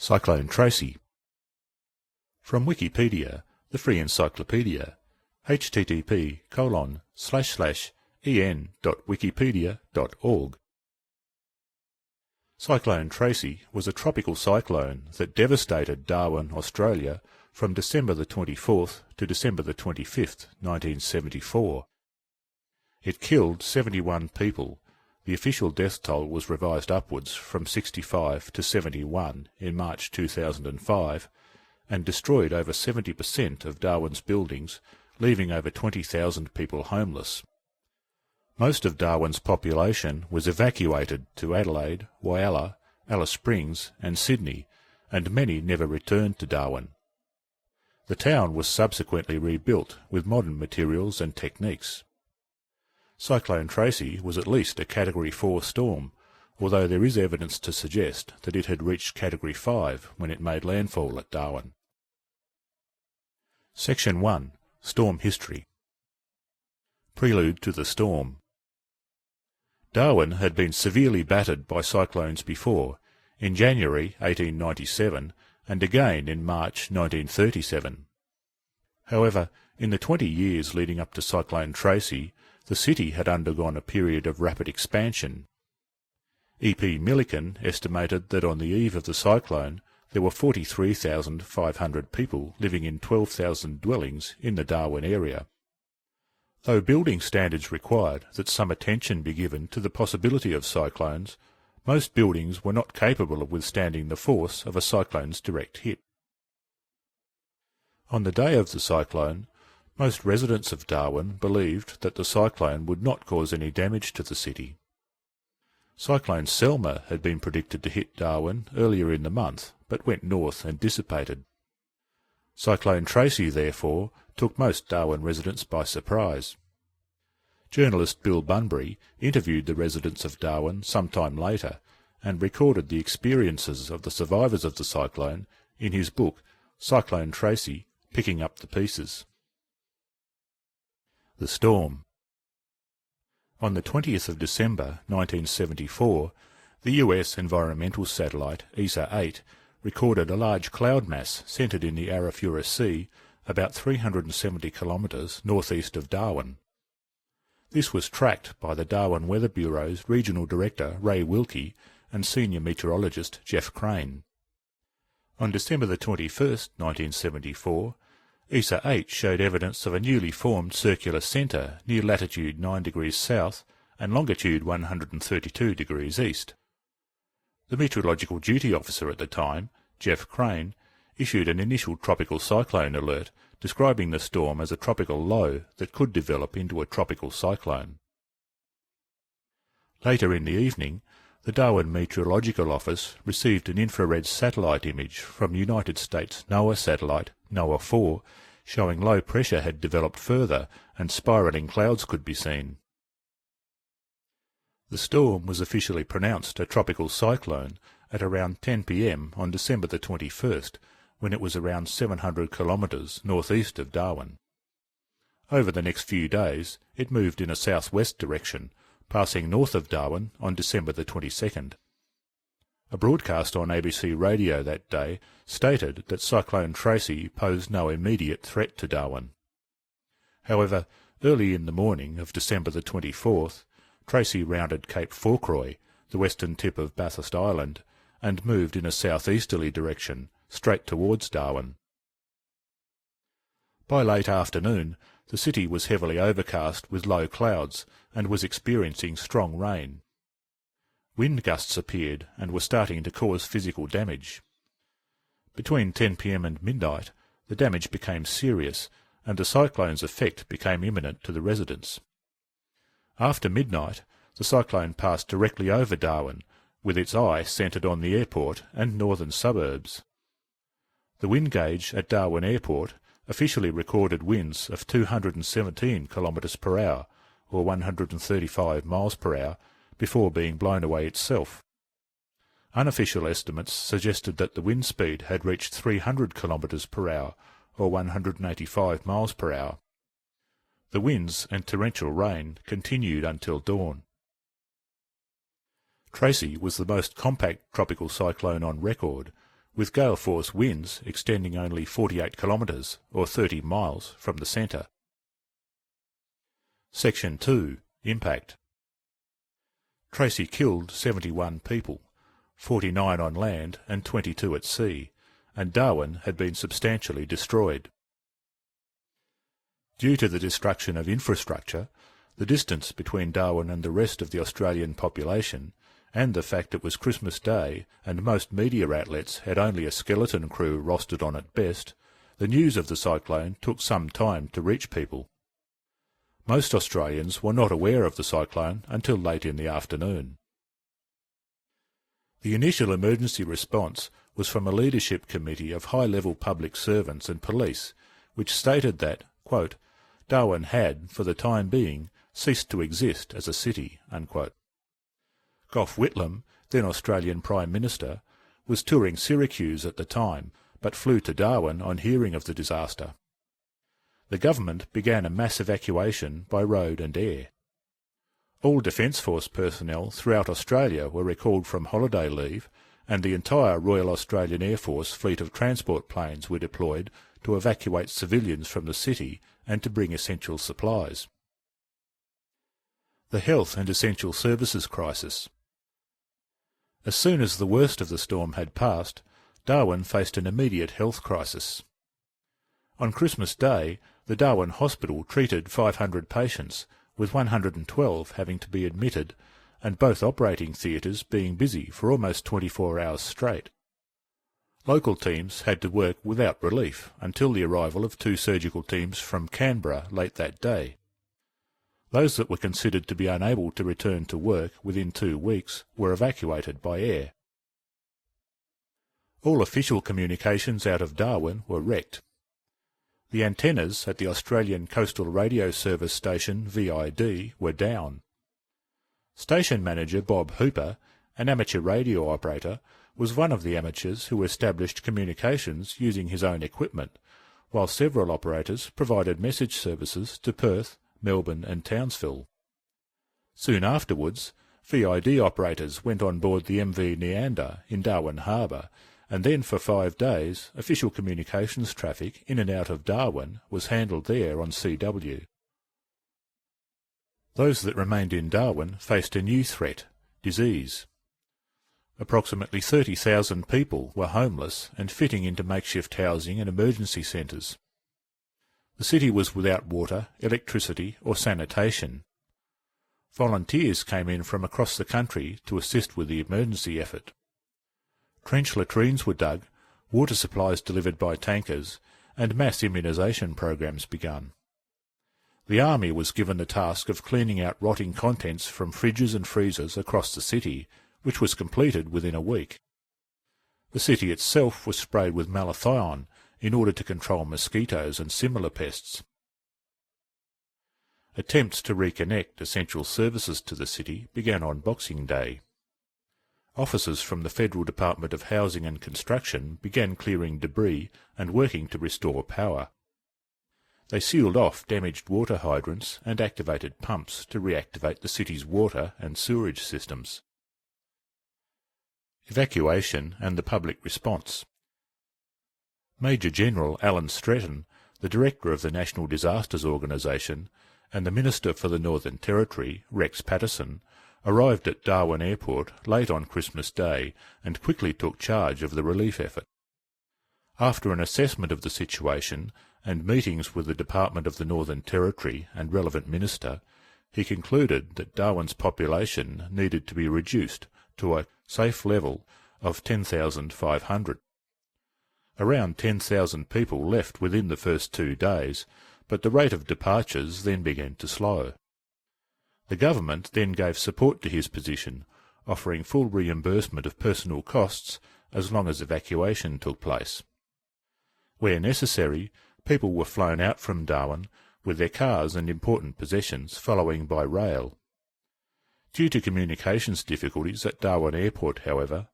Cyclone Tracy. From Wikipedia, the free encyclopedia, http://en.wikipedia.org. Cyclone Tracy was a tropical cyclone that devastated Darwin, Australia from December the 24th to December the 25th, 1974. It killed 71 people. The official death toll was revised upwards from 65 to 71 in March 2005 and destroyed over 70% of Darwin's buildings, leaving over 20,000 people homeless. Most of Darwin's population was evacuated to Adelaide, Whyalla, Alice Springs and Sydney, and many never returned to Darwin. The town was subsequently rebuilt with modern materials and techniques. Cyclone Tracy was at least a Category 4 storm, although there is evidence to suggest that it had reached Category 5 when it made landfall at Darwin. Section 1. Storm History. Prelude to the storm. Darwin had been severely battered by cyclones before, in January 1897 and again in March 1937. However, in the 20 years leading up to Cyclone Tracy, the city had undergone a period of rapid expansion. E. P. Millikan estimated that on the eve of the cyclone there were 43,500 people living in 12,000 dwellings in the Darwin area. Though building standards required that some attention be given to the possibility of cyclones, most buildings were not capable of withstanding the force of a cyclone's direct hit. On the day of the cyclone, most residents of Darwin believed that the cyclone would not cause any damage to the city. Cyclone Selma had been predicted to hit Darwin earlier in the month, but went north and dissipated. Cyclone Tracy, therefore, took most Darwin residents by surprise. Journalist Bill Bunbury interviewed the residents of Darwin some time later and recorded the experiences of the survivors of the cyclone in his book Cyclone Tracy, Picking Up the Pieces. The storm. On the 20th of December 1974, the US environmental satellite ESA-8 recorded a large cloud mass centred in the Arafura Sea about 370 kilometres northeast of Darwin. This was tracked by the Darwin Weather Bureau's Regional Director Ray Wilkie and Senior Meteorologist Jeff Crane. On December the 21st, 1974, ESA-8 showed evidence of a newly formed circular centre near latitude 9 degrees south and longitude 132 degrees east. The meteorological duty officer at the time, Jeff Crane, issued an initial tropical cyclone alert describing the storm as a tropical low that could develop into a tropical cyclone. Later in the evening, the Darwin Meteorological Office received an infrared satellite image from United States NOAA satellite NOAA-4 showing low pressure had developed further and spiralling clouds could be seen. The storm was officially pronounced a tropical cyclone at around 10 p.m. on December the 21st, when it was around 700 kilometres northeast of Darwin. Over the next few days, it moved in a southwest direction, passing north of Darwin on December the 22nd. A broadcast on ABC radio that day stated that Cyclone Tracy posed no immediate threat to Darwin. However, early in the morning of December the 24th, Tracy rounded Cape Fourcroy, the western tip of Bathurst Island, and moved in a southeasterly direction, straight towards Darwin. By late afternoon, the city was heavily overcast with low clouds and was experiencing strong rain. Wind gusts appeared and were starting to cause physical damage. Between 10 p.m. and midnight, the damage became serious, and the cyclone's effect became imminent to the residents. After midnight, the cyclone passed directly over Darwin, with its eye centred on the airport and northern suburbs. The wind gauge at Darwin Airport officially recorded winds of 217 kilometres per hour, or 135 miles per hour, before being blown away itself. Unofficial estimates suggested that the wind speed had reached 300 kilometres per hour, or 185 miles per hour. The winds and torrential rain continued until dawn. Tracy was the most compact tropical cyclone on record, with gale-force winds extending only 48 kilometres or 30 miles from the centre. Section 2. Impact. Tracy killed 71 people, 49 on land and 22 at sea, and Darwin had been substantially destroyed. Due to the destruction of infrastructure, the distance between Darwin and the rest of the Australian population, and the fact it was Christmas Day and most media outlets had only a skeleton crew rostered on at best, the news of the cyclone took some time to reach people. Most Australians were not aware of the cyclone until late in the afternoon. The initial emergency response was from a leadership committee of high-level public servants and police, which stated that, quote, Darwin had, for the time being, ceased to exist as a city, unquote. Gough Whitlam, then Australian Prime Minister, was touring Syracuse at the time, but flew to Darwin on hearing of the disaster. The government began a mass evacuation by road and air. All Defence Force personnel throughout Australia were recalled from holiday leave, and the entire Royal Australian Air Force fleet of transport planes were deployed to evacuate civilians from the city and to bring essential supplies. The health and essential services crisis. As soon as the worst of the storm had passed, Darwin faced an immediate health crisis. On Christmas Day, the Darwin Hospital treated 500 patients, with 112 having to be admitted, and both operating theatres being busy for almost 24 hours straight. Local teams had to work without relief until the arrival of 2 surgical teams from Canberra late that day. Those that were considered to be unable to return to work within 2 weeks were evacuated by air. All official communications out of Darwin were wrecked. The antennas at the Australian Coastal Radio Service station VID were down. Station manager Bob Hooper, an amateur radio operator, was one of the amateurs who established communications using his own equipment, while several operators provided message services to Perth, Melbourne and Townsville. Soon afterwards, VID operators went on board the MV Neander in Darwin Harbour, and then for 5 days official communications traffic in and out of Darwin was handled there on CW. Those that remained in Darwin faced a new threat, disease. Approximately 30,000 people were homeless and fitting into makeshift housing and emergency centres. The city was without water, electricity or sanitation. Volunteers came in from across the country to assist with the emergency effort. Trench latrines were dug, water supplies delivered by tankers, and mass immunisation programs begun. The army was given the task of cleaning out rotting contents from fridges and freezers across the city, which was completed within a week. The city itself was sprayed with malathion in order to control mosquitoes and similar pests. Attempts to reconnect essential services to the city began on Boxing Day. Officers from the Federal Department of Housing and Construction began clearing debris and working to restore power. They sealed off damaged water hydrants and activated pumps to reactivate the city's water and sewerage systems. Evacuation and the public response. Major General Alan Stretton, the Director of the National Disasters Organisation, and the Minister for the Northern Territory, Rex Patterson, arrived at Darwin Airport late on Christmas Day and quickly took charge of the relief effort. After an assessment of the situation and meetings with the Department of the Northern Territory and relevant minister, he concluded that Darwin's population needed to be reduced to a safe level of 10,500. Around 10,000 people left within the first 2 days, but the rate of departures then began to slow. The government then gave support to his position, offering full reimbursement of personal costs as long as evacuation took place. Where necessary, people were flown out from Darwin with their cars and important possessions following by rail. Due to communications difficulties at Darwin Airport, however,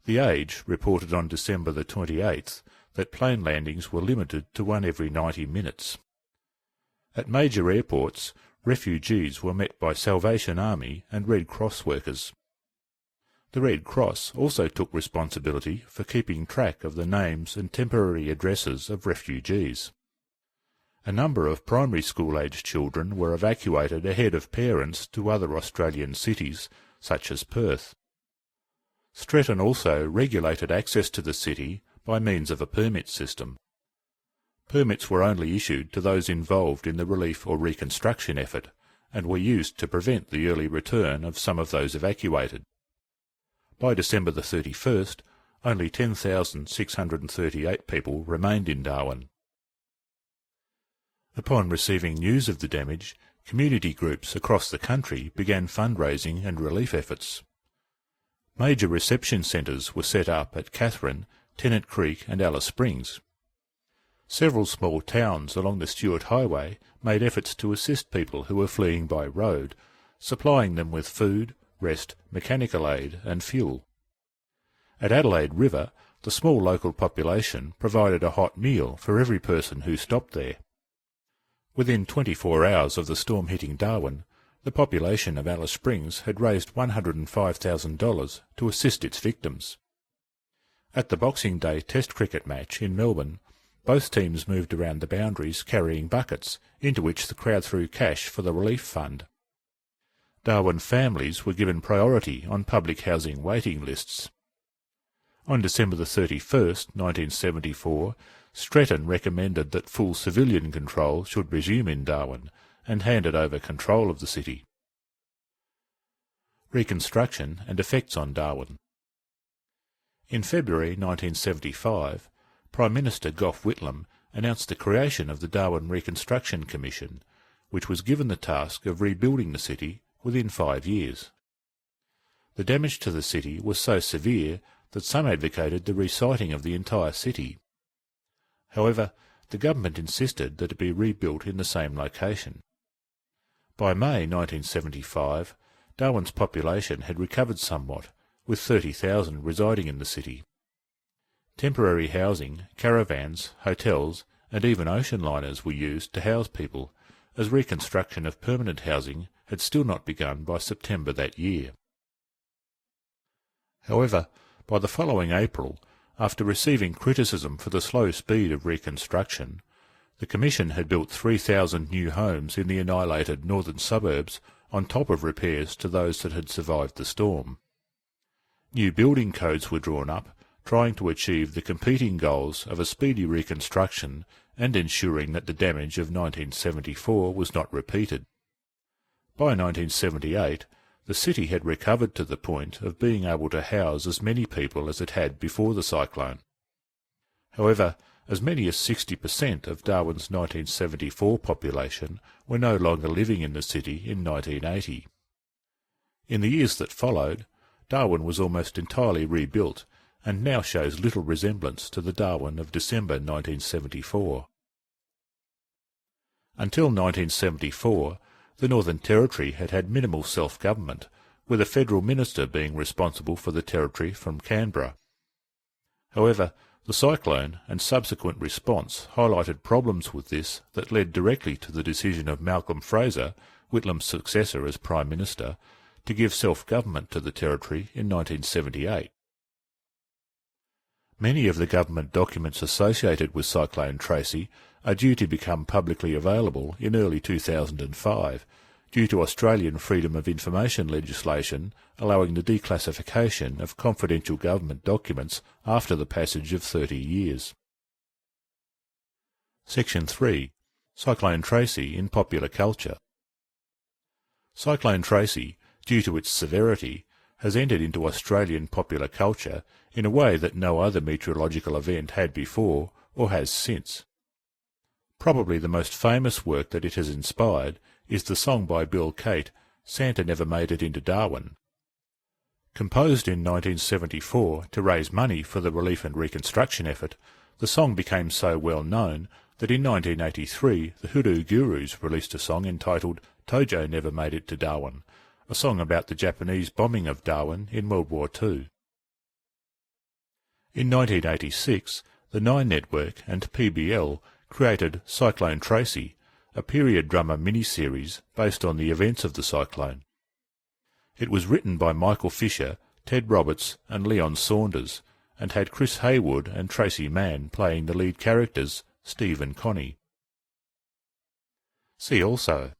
The Age reported on December the 28th that plane landings were limited to one every 90 minutes. At major airports, refugees were met by Salvation Army and Red Cross workers. The Red Cross also took responsibility for keeping track of the names and temporary addresses of refugees. A number of primary school-aged children were evacuated ahead of parents to other Australian cities, such as Perth. Stretton also regulated access to the city by means of a permit system. Permits were only issued to those involved in the relief or reconstruction effort, and were used to prevent the early return of some of those evacuated. By December the 31st, only 10,638 people remained in Darwin. Upon receiving news of the damage, community groups across the country began fundraising and relief efforts. Major reception centres were set up at Katherine, Tennant Creek and Alice Springs. Several small towns along the Stuart Highway made efforts to assist people who were fleeing by road, supplying them with food, rest, mechanical aid and fuel. At Adelaide River, the small local population provided a hot meal for every person who stopped there. Within 24 hours of the storm hitting Darwin, the population of Alice Springs had raised $105,000 to assist its victims. At the Boxing Day Test cricket match in Melbourne, both teams moved around the boundaries carrying buckets, into which the crowd threw cash for the relief fund. Darwin families were given priority on public housing waiting lists. On December the 31st, 1974, Stretton recommended that full civilian control should resume in Darwin, and handed over control of the city. Reconstruction and effects on Darwin. In February 1975, Prime Minister Gough Whitlam announced the creation of the Darwin Reconstruction Commission, which was given the task of rebuilding the city within 5 years. The damage to the city was so severe that some advocated the resiting of the entire city. However, the government insisted that it be rebuilt in the same location. By May 1975, Darwin's population had recovered somewhat, with 30,000 residing in the city. Temporary housing, caravans, hotels, and even ocean liners were used to house people, as reconstruction of permanent housing had still not begun by September that year. However, by the following April, after receiving criticism for the slow speed of reconstruction, the Commission had built 3,000 new homes in the annihilated northern suburbs on top of repairs to those that had survived the storm. New building codes were drawn up, trying to achieve the competing goals of a speedy reconstruction and ensuring that the damage of 1974 was not repeated. By 1978, the city had recovered to the point of being able to house as many people as it had before the cyclone. However, as many as 60% of Darwin's 1974 population were no longer living in the city in 1980. In the years that followed, Darwin was almost entirely rebuilt and now shows little resemblance to the Darwin of December 1974. Until 1974, the Northern Territory had had minimal self-government, with a federal minister being responsible for the territory from Canberra. However, the cyclone and subsequent response highlighted problems with this that led directly to the decision of Malcolm Fraser, Whitlam's successor as Prime Minister, to give self-government to the territory in 1978. Many of the government documents associated with Cyclone Tracy are due to become publicly available in early 2005, due to Australian Freedom of Information legislation allowing the declassification of confidential government documents after the passage of 30 years. Section 3. Cyclone Tracy in popular culture. Cyclone Tracy, due to its severity, has entered into Australian popular culture in a way that no other meteorological event had before or has since. Probably the most famous work that it has inspired is the song by Bill Cate, Santa Never Made It into Darwin. Composed in 1974 to raise money for the relief and reconstruction effort, the song became so well known that in 1983 the Hoodoo Gurus released a song entitled Tojo Never Made It to Darwin, a song about the Japanese bombing of Darwin in World War II. In 1986, the Nine Network and PBL created Cyclone Tracy, a period drama mini-series based on the events of the cyclone. It was written by Michael Fisher, Ted Roberts and Leon Saunders, and had Chris Haywood and Tracy Mann playing the lead characters, Steve and Connie. See also: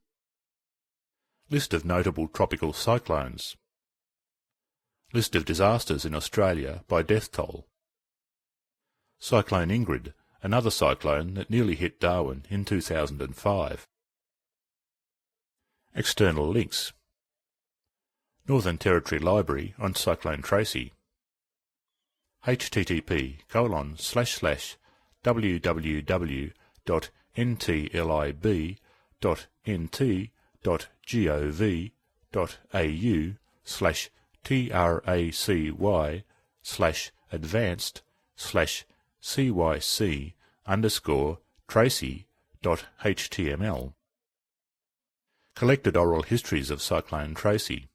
List of notable tropical cyclones. List of disasters in Australia by death toll. Cyclone Ingrid, another cyclone that nearly hit Darwin in 2005. External links: Northern Territory Library on Cyclone Tracy. http://www.nt.gov.au/advanced/cyc_tracy.html. Collected oral histories of Cyclone Tracy.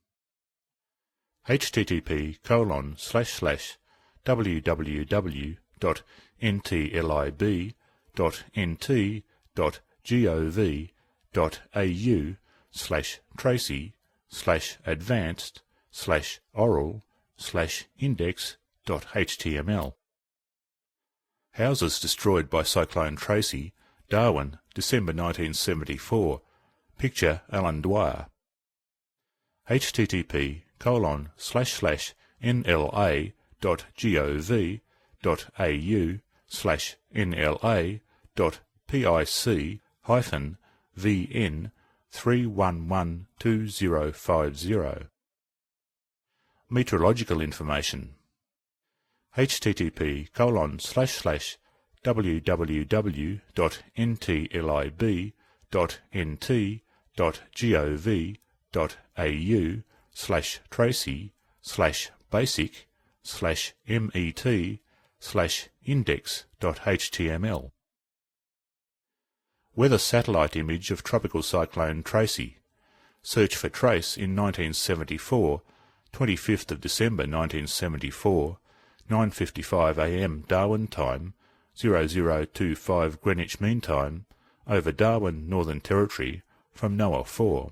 http://www.nt.gov.au/tracy/advanced/oral/index.html. Houses destroyed by Cyclone Tracy, Darwin, December 1974. Picture Alan Dwyer. http://nla.gov.au/nla.pic-vn3112050. Meteorological information. http://www.ntlib.nt.gov.au/tracy/basic/met/index.html. Weather satellite image of tropical cyclone Tracy. Search for trace in 1974, 25th of December 1974, 9:55 a.m. Darwin time, 0025 Greenwich Mean Time, over Darwin, Northern Territory, from NOAA 4.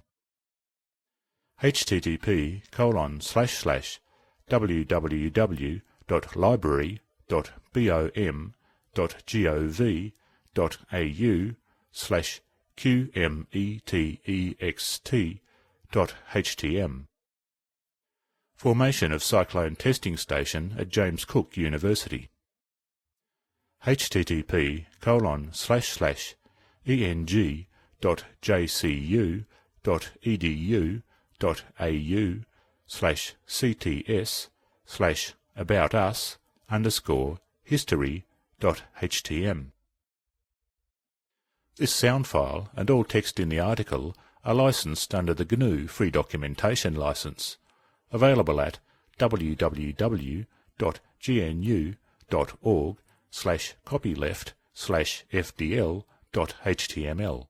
http://www.library.bom.gov.au/qmetext.htm. Formation of Cyclone Testing Station at James Cook University. http://eng.jcu.edu.au/cts/aboutus_history.htm. This sound file and all text in the article are licensed under the GNU Free Documentation License, available at www.gnu.org/copyleft/fdl.html.